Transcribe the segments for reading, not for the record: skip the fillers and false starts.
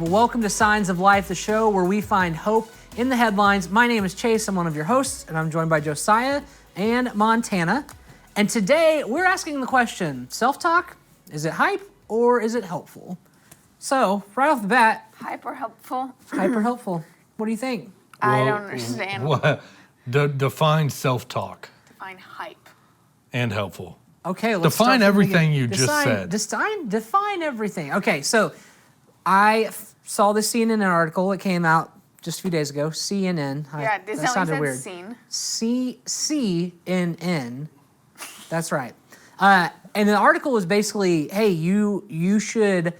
Well, welcome to Signs of Life, the show where we find hope in the headlines. My name is Chase. I'm one of your hosts, and I'm joined by Josiah and Montana. And today, we're asking the question, self-talk, is it hype or is it helpful? So, right off the bat... Hype or helpful? Hype or helpful? What do you think? I don't understand. Define self-talk. Define hype. And helpful. Okay, let's define start everything you just said. Define everything. Okay, so I saw this CNN article. It came out just a few days ago. CNN. Yeah, that sounded weird. Scene. CNN. That's right. And the article was basically, hey, you should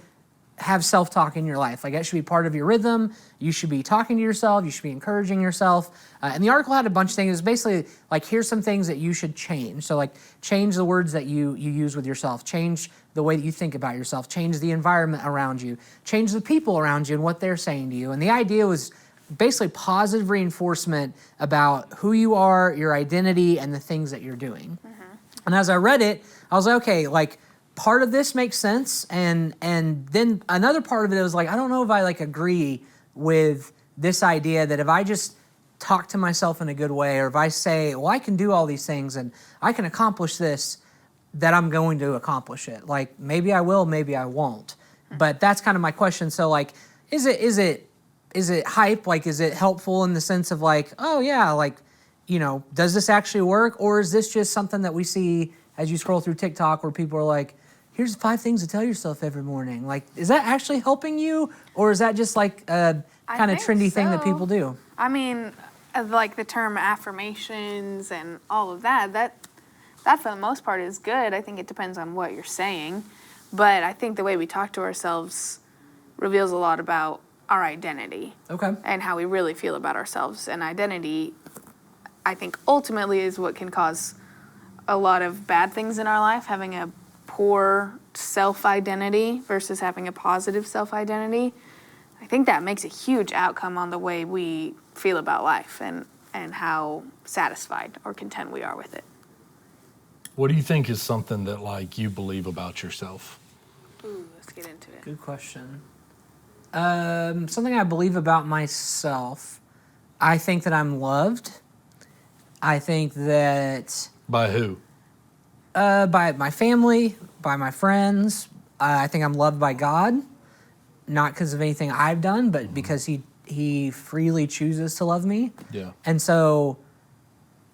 have self-talk in your life. Like, that should be part of your rhythm. You should be talking to yourself. You should be encouraging yourself. And the article had a bunch of things. It was basically like, here's some things that you should change. So, like, change the words that you use with yourself. Change the way that you think about yourself. Change the environment around you. Change the people around you and what they're saying to you. And the idea was basically positive reinforcement about who you are, your identity, and the things that you're doing. Mm-hmm. And as I read it, I was like, okay, like, part of this makes sense, and then another part of it was like, I don't know if I agree with this idea that if I just talk to myself in a good way, or if I say, well, I can do all these things and I can accomplish this, that I'm going to accomplish it. Like, maybe I will, maybe I won't. But that's kind of my question. So, like, is it hype? Like, is it helpful in the sense of like, oh yeah, like, you know, does this actually work, or is this just something that we see as you scroll through TikTok where people are like, here's 5 things to tell yourself every morning? Like, is that actually helping you, or is that just like a kind of trendy thing that people do? I mean, like the term affirmations and all of that for the most part is good. I think it depends on what you're saying. But I think the way we talk to ourselves reveals a lot about our identity. Okay. And how we really feel about ourselves. And identity, I think, ultimately is what can cause a lot of bad things in our life, having a poor self-identity versus having a positive self-identity. I think that makes a huge outcome on the way we feel about life and how satisfied or content we are with it. What do you think is something that, like, you believe about yourself? Ooh, let's get into it. Good question. Something I believe about myself, I think that I'm loved. I think that... By who? By my family, by my friends. I think I'm loved by God, not because of anything I've done, but because He freely chooses to love me. Yeah. And so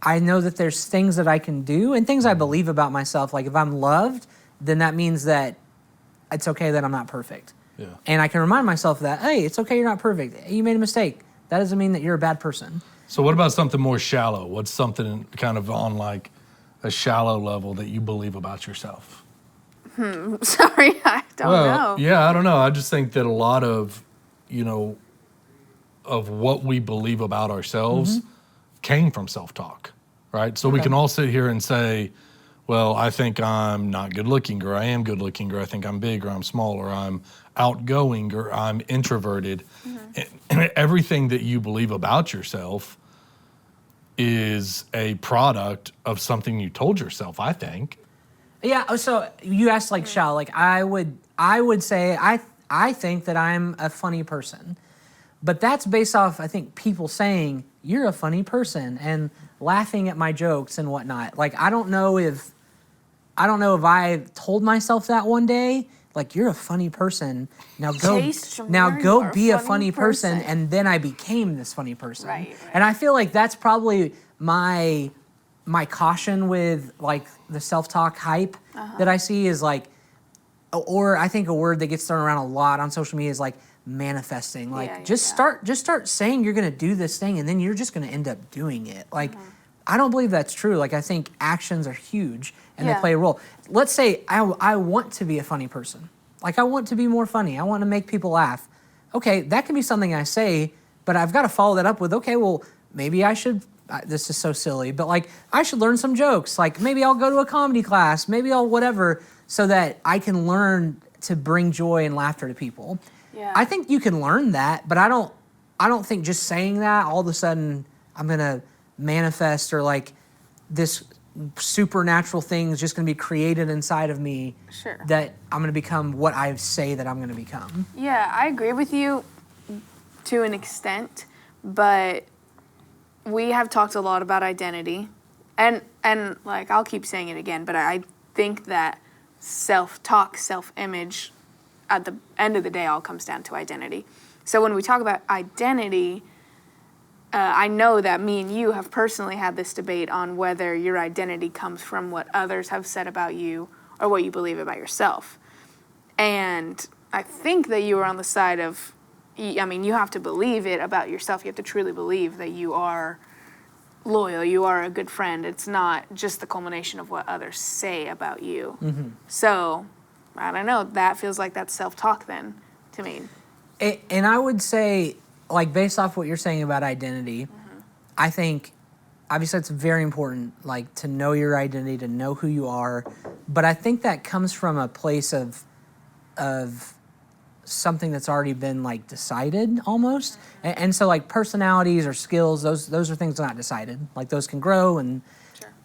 I know that there's things that I can do and things I believe about myself. Like, if I'm loved, then that means that it's okay that I'm not perfect. Yeah. And I can remind myself that, hey, it's okay you're not perfect. You made a mistake. That doesn't mean that you're a bad person. So what about something more shallow? What's something kind of on like a shallow level that you believe about yourself? Sorry, I don't know. Yeah, I don't know. I just think that a lot of, of what we believe about ourselves came from self-talk, right? So we can all sit here and say, well, I think I'm not good looking, or I am good looking, or I think I'm big, or I'm small, or I'm outgoing, or I'm introverted. And everything that you believe about yourself is a product of something you told yourself, I think. Yeah, so you asked like shallow. Like, I would say I think that I'm a funny person. But that's based off, I think, people saying, you're a funny person, and laughing at my jokes and whatnot. Like, I don't know if I told myself that one day, like, you're a funny person. Now go be a funny person. And then I became this funny person. Right. And I feel like that's probably my caution with like the self-talk hype that I see is like, or I think a word that gets thrown around a lot on social media is like manifesting. Like, just start saying you're going to do this thing, and then you're just going to end up doing it. Like, I don't believe that's true. Like, I think actions are huge and they play a role. Let's say I want to be a funny person. Like, I want to be more funny. I want to make people laugh. Okay, that can be something I say, but I've got to follow that up with, okay, well, maybe I should, this is so silly, but like, I should learn some jokes. Like, maybe I'll go to a comedy class. Maybe I'll whatever, so that I can learn to bring joy and laughter to people. Yeah. I think you can learn that, but I don't think just saying that all of a sudden I'm going to manifest or like this supernatural things just going to be created inside of me. Sure. That I'm going to become what I say that I'm going to become. Yeah, I agree with you to an extent, but we have talked a lot about identity, and like I'll keep saying it again, but I think that self-talk, self-image, at the end of the day, all comes down to identity. So when we talk about identity, I know that me and you have personally had this debate on whether your identity comes from what others have said about you or what you believe about yourself. And I think that you are on the side of, I mean, you have to believe it about yourself. You have to truly believe that you are loyal, you are a good friend. It's not just the culmination of what others say about you. Mm-hmm. So, I don't know, that feels like that's self-talk then to me. And I would say, like, based off what you're saying about identity, I think, obviously it's very important, like, to know your identity, to know who you are. But I think that comes from a place of something that's already been, like, decided almost. And so, like, personalities or skills, those are things not decided. Like, those can grow and,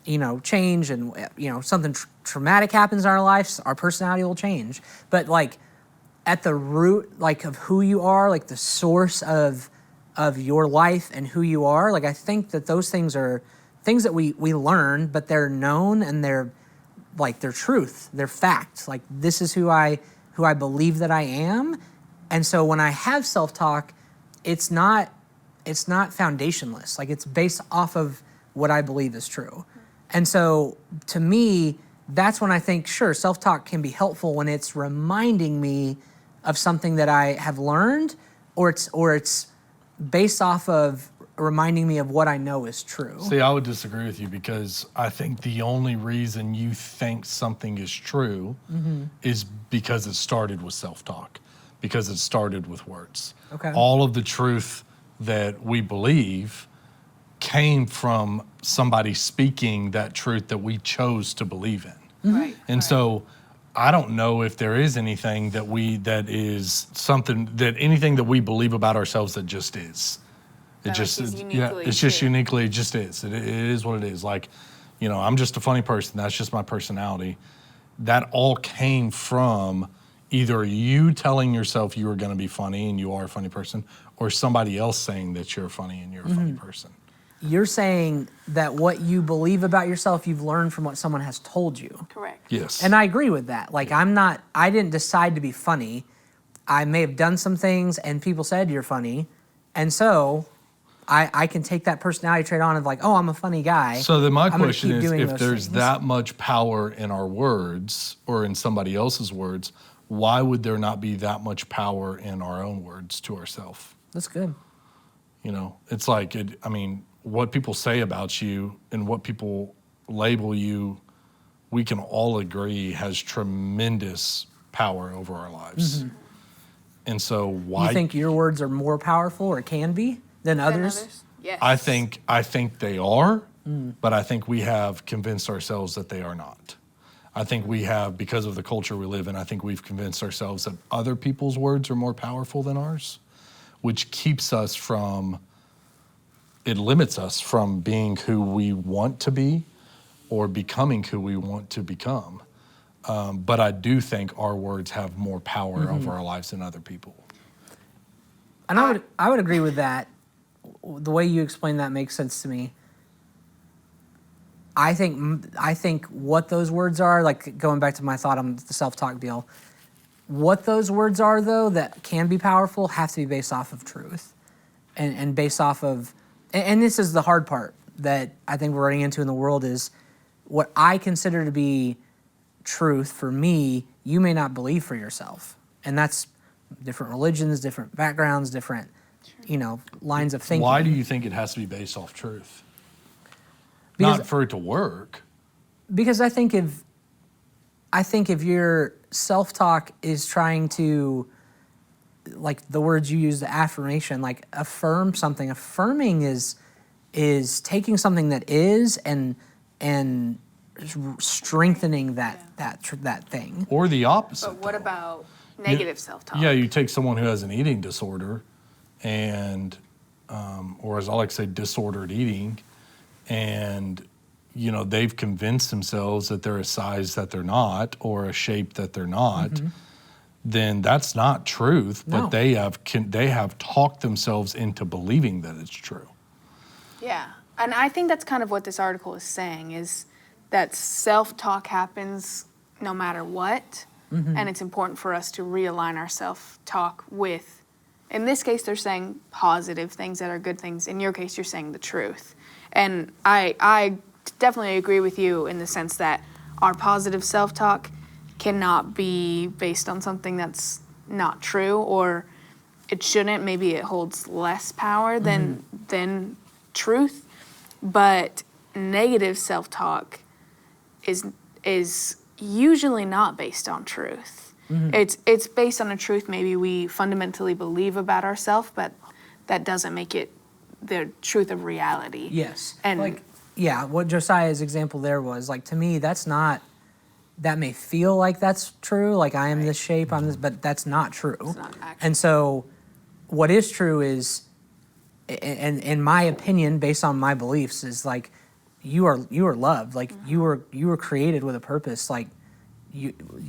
you know, change. And, you know, something traumatic happens in our lives, our personality will change. But, like, at the root, like, of who you are, like, the source of your life and who you are, like, I think that those things are things that we learn, but they're known and they're, like, they're truth, they're fact. Like, this is who I believe that I am. And so when I have self-talk, it's not foundationless. Like, it's based off of what I believe is true. And so to me, that's when I think, sure, self-talk can be helpful when it's reminding me of something that I have learned, or it's based off of reminding me of what I know is true. See, I would disagree with you because I think the only reason you think something is true is because it started with self-talk, because it started with words. Okay. All of the truth that we believe came from somebody speaking that truth that we chose to believe in. Right. And so I don't know if there is anything that is something that anything that we believe about ourselves that just is. It just is is, uniquely it's just true. uniquely, it just is. It is what it is. Like, you know, I'm just a funny person. That's just my personality. That all came from either you telling yourself you were going to be funny and you are a funny person, or somebody else saying that you're funny and you're a funny person. You're saying that what you believe about yourself, you've learned from what someone has told you. Correct. Yes. And I agree with that. Like, I didn't decide to be funny. I may have done some things and people said you're funny. And so I can take that personality trait on of like, oh, I'm a funny guy. So then my I'm gonna question keep is, doing if those there's things. that much power in our words or in somebody else's words, why would there not be that much power in our own words to ourselves? That's good. You know, it's like, what people say about you and what people label you, we can all agree has tremendous power over our lives. And so why... You think your words are more powerful or can be than others? Yes. I think they are, but I think we have convinced ourselves that they are not. I think we have, because of the culture we live in, I think we've convinced ourselves that other people's words are more powerful than ours, which keeps us from... It limits us from being who we want to be or becoming who we want to become. But I do think our words have more power over our lives than other people. And I would agree with that. The way you explain that makes sense to me. I think what those words are, like going back to my thought on the self-talk deal, what those words are, though, that can be powerful have to be based off of truth and based off of... And this is the hard part that I think we're running into in the world is what I consider to be truth for me, you may not believe for yourself. And that's different religions, different backgrounds, different, lines of thinking. Why do you think it has to be based off truth? Because, Not for it to work. Because I think if your self-talk is trying to, like the words you use, the affirmation, like affirm something. Affirming is taking something that is and strengthening that thing. Or the opposite. But what about negative self-talk? Yeah, you take someone who has an eating disorder and, or as I like to say, disordered eating, and they've convinced themselves that they're a size that they're not or a shape that they're not, then that's not truth. No. But they have talked themselves into believing that it's true. Yeah. And I think that's kind of what this article is saying, is that self-talk happens no matter what. And it's important for us to realign our self-talk with, in this case, they're saying positive things that are good things. In your case, you're saying the truth. And I definitely agree with you in the sense that our positive self-talk cannot be based on something that's not true, or it shouldn't. Maybe it holds less power than truth. But negative self-talk is usually not based on truth. It's based on a truth maybe we fundamentally believe about ourselves, but that doesn't make it the truth of reality. Yes. And What Josiah's example there was, like, to me, that may feel like that's true, like I am this shape, I'm this, but that's not true. It's not actually. And so what is true is, and in my opinion, based on my beliefs, is like you are loved, like you were created with a purpose, like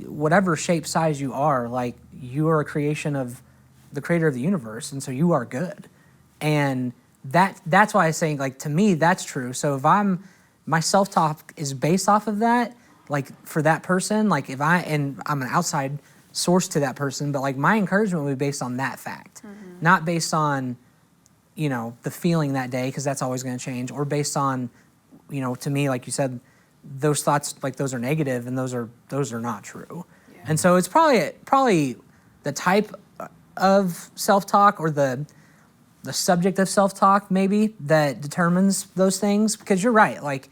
whatever shape, size you are, like you are a creation of the creator of the universe, and so you are good. And that's why I'm saying, like, to me, that's true. So if my self-talk is based off of that, like for that person, like and I'm an outside source to that person, but like my encouragement would be based on that fact, not based on, the feeling that day, because that's always going to change, or based on, to me, like you said, those thoughts, like those are negative and those are not true. Yeah. And so it's probably the type of self-talk or the subject of self-talk maybe that determines those things, because you're right, like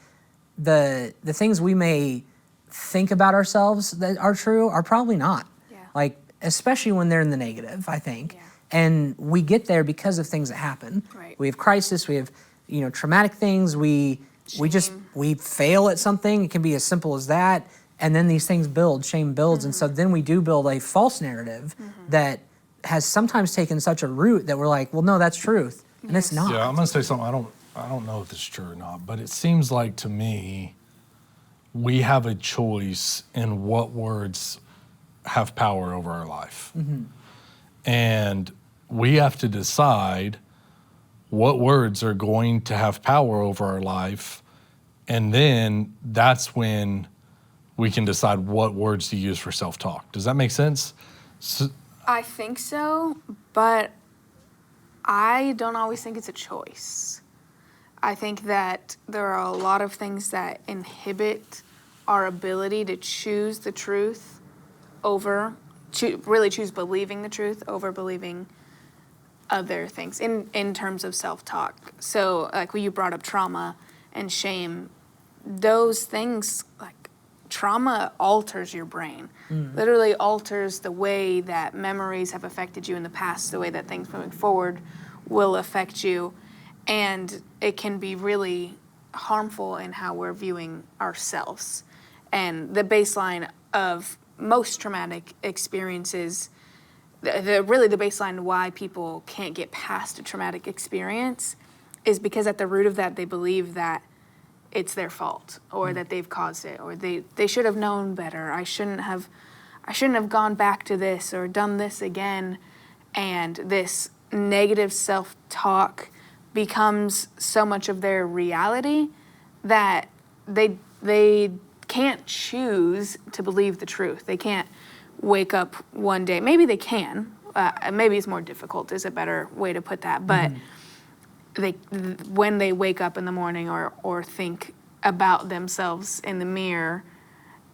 the things we may think about ourselves that are true are probably not. Yeah. Like, especially when they're in the negative, I think. Yeah. And we get there because of things that happen. Right. We have crisis, we have, traumatic things, we fail at something. It can be as simple as that. And then these things build, shame builds. And so then we do build a false narrative that has sometimes taken such a root that we're like, well, no, that's truth. And it's not. Yeah, I'm gonna say something. I don't know if it's true or not, but it seems like to me we have a choice in what words have power over our life. And we have to decide what words are going to have power over our life. And then that's when we can decide what words to use for self-talk. Does that make sense? I think so, but I don't always think it's a choice. I think that there are a lot of things that inhibit our ability to choose the truth over, really choose believing the truth over believing other things in terms of self-talk. So like when you brought up trauma and shame, those things, like trauma alters your brain, literally alters the way that memories have affected you in the past, the way that things moving forward will affect you. And it can be really harmful in how we're viewing ourselves. And the baseline of most traumatic experiences, really the baseline why people can't get past a traumatic experience is because at the root of that, they believe that it's their fault, or that they've caused it, or they should have known better. I shouldn't have gone back to this or done this again. And this negative self-talk becomes so much of their reality that they can't choose to believe the truth. They can't wake up one day. Maybe they can. Maybe it's more difficult is a better way to put that. But when they wake up in the morning or think about themselves in the mirror,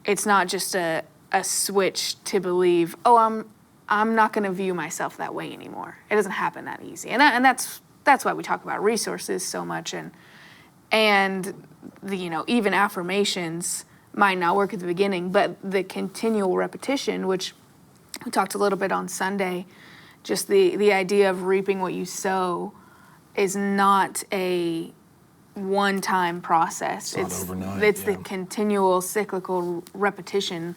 it's not just a switch to believe, oh, I'm not going to view myself that way anymore. It doesn't happen that easy. And that's why we talk about resources so much, and the, even affirmations might not work at the beginning, but the continual repetition, which we talked a little bit on Sunday, just the idea of reaping what you sow is not a one-time process. It's not overnight. It's the continual cyclical repetition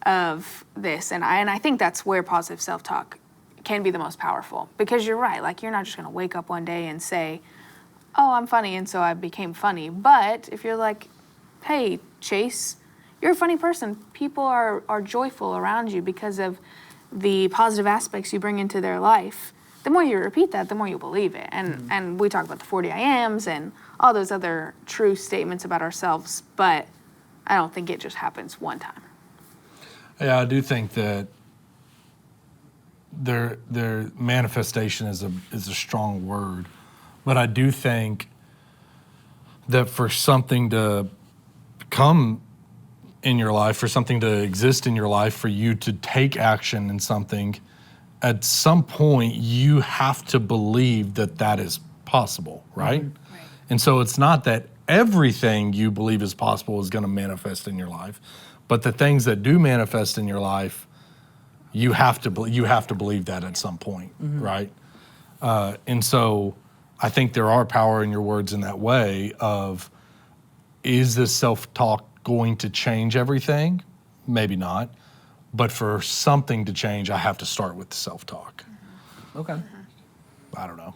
of this, and I think that's where positive self-talk can be the most powerful, because you're right. Like, you're not just going to wake up one day and say, oh, I'm funny, and so I became funny. But if you're like, hey, Chase, you're a funny person. People are joyful around you because of the positive aspects you bring into their life. The more you repeat that, the more you believe it. And we talk about the 40 I ams and all those other true statements about ourselves, but I don't think it just happens one time. Yeah, I do think that their manifestation is a strong word, but I do think that for something to come in your life, for something to exist in your life, for you to take action in something, at some point you have to believe that that is possible, right? Right. And so it's not that everything you believe is possible is going to manifest in your life, but the things that do manifest in your life, you have to believe that at some point, right? And so I think there are power in your words in that way of, is this self-talk going to change everything? Maybe not. But for something to change, I have to start with the self-talk. Okay. I don't know.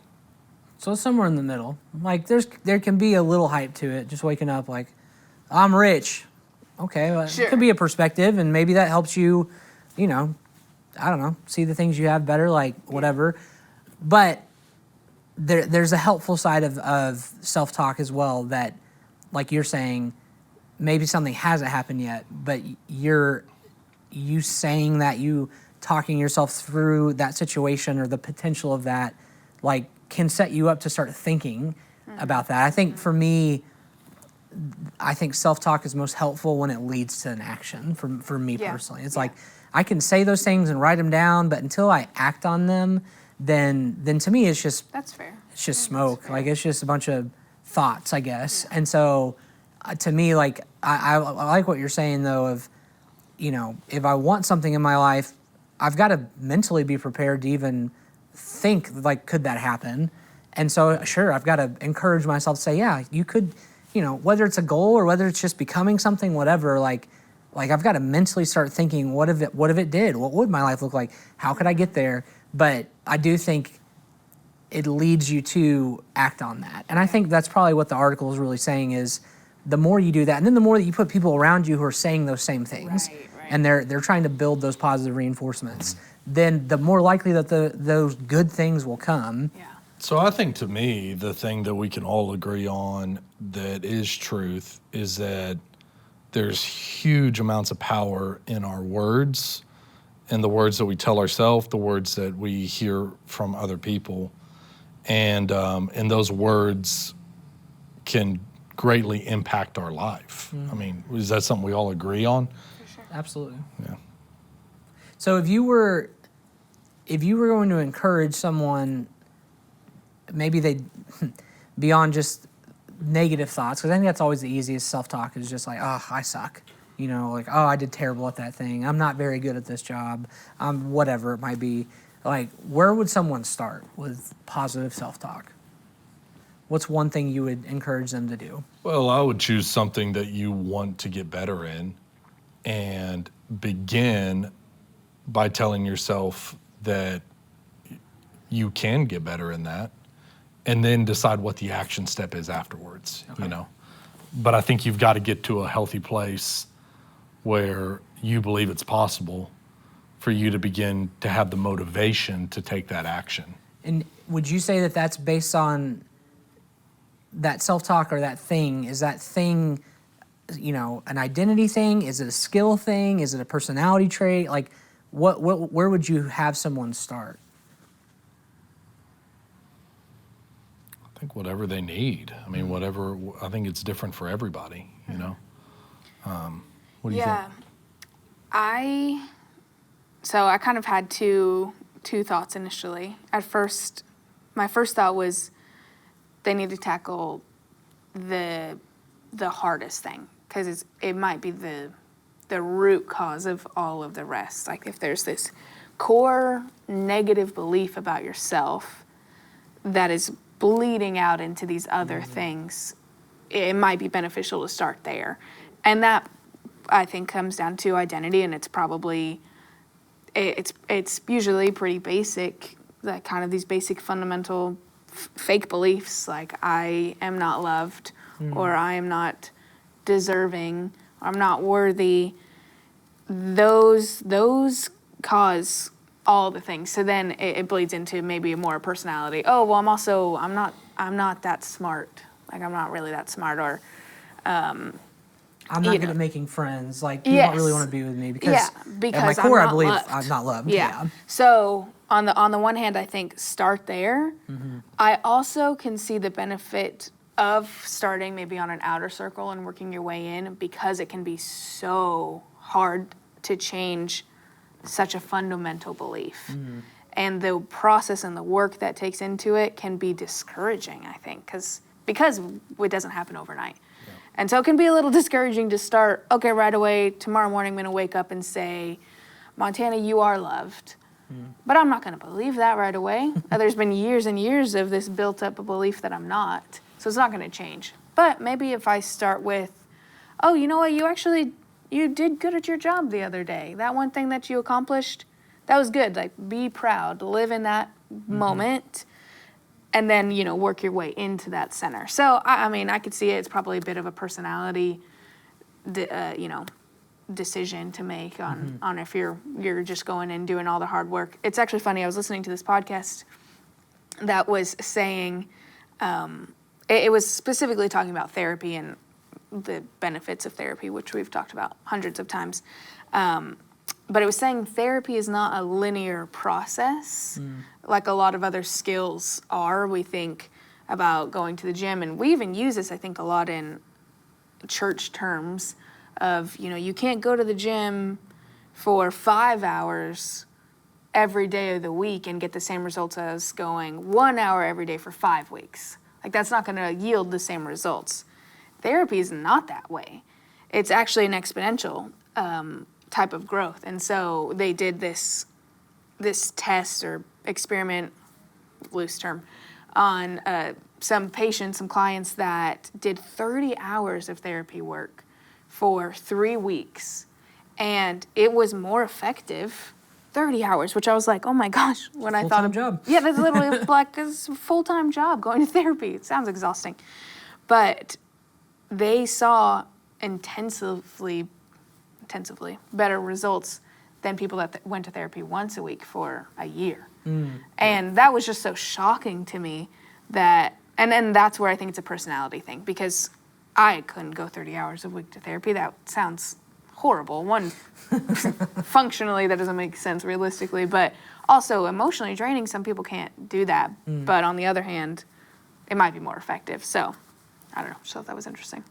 So it's somewhere in the middle. Like there can be a little hype to it, just waking up like, I'm rich. Okay, well, Sure. it could be a perspective, and maybe that helps you, I don't know, see the things you have better, like whatever. But there's a helpful side of self-talk as well that, like you're saying, maybe something hasn't happened yet, but you saying that, you talking yourself through that situation or the potential of that, like, can set you up to start thinking about that. I think for me, I think self-talk is most helpful when it leads to an action for me personally. It's like, I can say those things and write them down, but until I act on them, then to me it's just That's fair. it's just smoke. Like, it's just a bunch of thoughts, I guess. And so to me, like, I like what you're saying though of, if I want something in my life, I've got to mentally be prepared to even think, like, could that happen? And so, sure, I've got to encourage myself to say, yeah, you could, whether it's a goal or whether it's just becoming something, whatever, like I've got to mentally start thinking, what if it did? What would my life look like? How could I get there? But I do think it leads you to act on that. And I think that's probably what the article is really saying is, the more you do that, and then the more that you put people around you who are saying those same things, Right. and they're trying to build those positive reinforcements, then the more likely that those good things will come. Yeah. So I think, to me, the thing that we can all agree on that is truth is that there's huge amounts of power in our words, and the words that we tell ourselves, the words that we hear from other people, and those words can greatly impact our life. I mean, is that something we all agree on? For sure. Absolutely. Yeah. So if you were going to encourage someone, maybe they beyond just negative thoughts, because I think that's always the easiest self-talk is just like, oh, I suck. Like, oh, I did terrible at that thing. I'm not very good at this job. Whatever it might be. Like, where would someone start with positive self-talk? What's one thing you would encourage them to do? Well, I would choose something that you want to get better in and begin by telling yourself that you can get better in that, and then decide what the action step is afterwards, But I think you've got to get to a healthy place where you believe it's possible for you to begin to have the motivation to take that action. And would you say that that's based on that self-talk, or that thing? Is that thing, an identity thing? Is it a skill thing? Is it a personality trait? Like, where would you have someone start? I think whatever they need. I mean, I think it's different for everybody, What do you think? So I kind of had two thoughts initially. At first, my first thought was they need to tackle the hardest thing, because it might be the root cause of all of the rest. Like, if there's this core negative belief about yourself that is bleeding out into these other things, it might be beneficial to start there. And that, I think, comes down to identity, and it's usually pretty basic, like kind of these basic fundamental fake beliefs, like I am not loved, or I am not deserving, I'm not worthy, those cause all the things. So then it bleeds into maybe more personality. Oh, well, I'm not that smart. Like, I'm not really that smart, or I'm not good at making friends. Like, you Yes. don't really want to be with me because, Yeah, at my because core, I'm I believe not loved. I'm not loved. Yeah. So on the one hand, I think start there. I also can see the benefit of starting maybe on an outer circle and working your way in, because it can be so hard to change such a fundamental belief. And the process and the work that takes into it can be discouraging, I think, because it doesn't happen overnight. And so it can be a little discouraging to start, okay, right away, tomorrow morning I'm going to wake up and say, Montana, you are loved. But I'm not going to believe that right away. There's been years and years of this built up belief that I'm not. So it's not going to change. But maybe if I start with, oh, you know what, you did good at your job the other day. That one thing that you accomplished, that was good. Like, be proud, live in that moment, and then, work your way into that center. So, I mean, I could see it's probably a bit of a personality, decision to make on if you're just going and doing all the hard work. It's actually funny. I was listening to this podcast that was saying, it was specifically talking about therapy and the benefits of therapy, which we've talked about hundreds of times. But it was saying therapy is not a linear process like a lot of other skills are. We think about going to the gym, and we even use this, I think, a lot in church terms of, you can't go to the gym for 5 hours every day of the week and get the same results as going 1 hour every day for 5 weeks. Like, that's not going to yield the same results. Therapy is not that way. It's actually an exponential type of growth. And so they did this test or experiment, loose term, on some patients, some clients that did 30 hours of therapy work for 3 weeks. And it was more effective, 30 hours, which I was like, oh my gosh, when I thought Full-time job. Yeah, that's literally like a full-time job, going to therapy. It sounds exhausting. But they saw intensively better results than people that went to therapy once a week for a year. And that was just so shocking to me that, and then that's where I think it's a personality thing, because I couldn't go 30 hours a week to therapy. That sounds horrible. One, functionally, that doesn't make sense realistically, but also emotionally draining. Some people can't do that. But on the other hand, it might be more effective. So I don't know. Just thought that was interesting.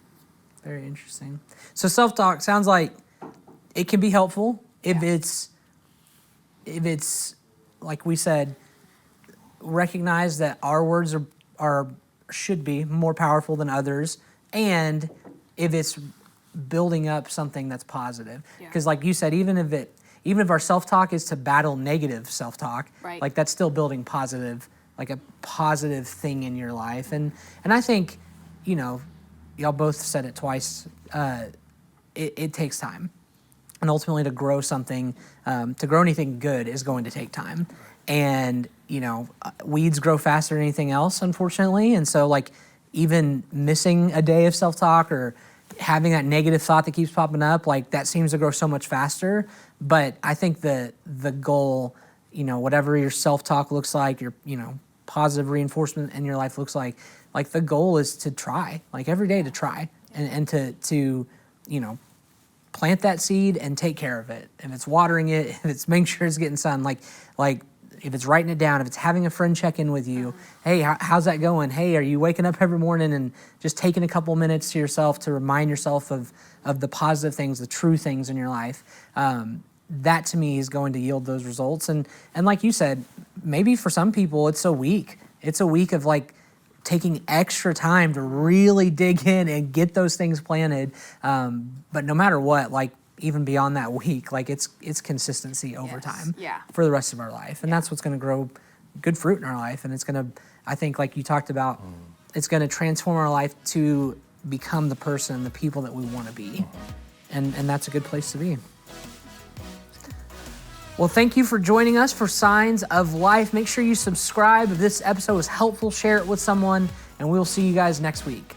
Very interesting. So self-talk sounds like it can be helpful if it's like we said, recognize that our words should be more powerful than others, and if it's building up something that's positive. Because like you said, even if our self-talk is to battle negative self-talk, Right. like that's still building positive, like a positive thing in your life. And I think, y'all both said it twice, it takes time. And ultimately to grow something, to grow anything good is going to take time. And, weeds grow faster than anything else, unfortunately. And so like even missing a day of self-talk or having that negative thought that keeps popping up, like that seems to grow so much faster. But I think the goal, whatever your self-talk looks like, your, positive reinforcement in your life looks like the goal is to try, like every day to try and to plant that seed and take care of it. If it's watering it, if it's making sure it's getting sun, like if it's writing it down, if it's having a friend check in with you, hey, how's that going? Hey, are you waking up every morning and just taking a couple minutes to yourself to remind yourself of the positive things, the true things in your life? That to me is going to yield those results. And like you said, maybe for some people it's a week. It's a week of like taking extra time to really dig in and get those things planted. But no matter what, like even beyond that week, like it's consistency over time for the rest of our life. And that's what's going to grow good fruit in our life. And it's going to, I think like you talked about, it's going to transform our life to become the person, the people that we want to be. And that's a good place to be. Well, thank you for joining us for Signs of Life. Make sure you subscribe. If this episode was helpful, share it with someone, and we'll see you guys next week.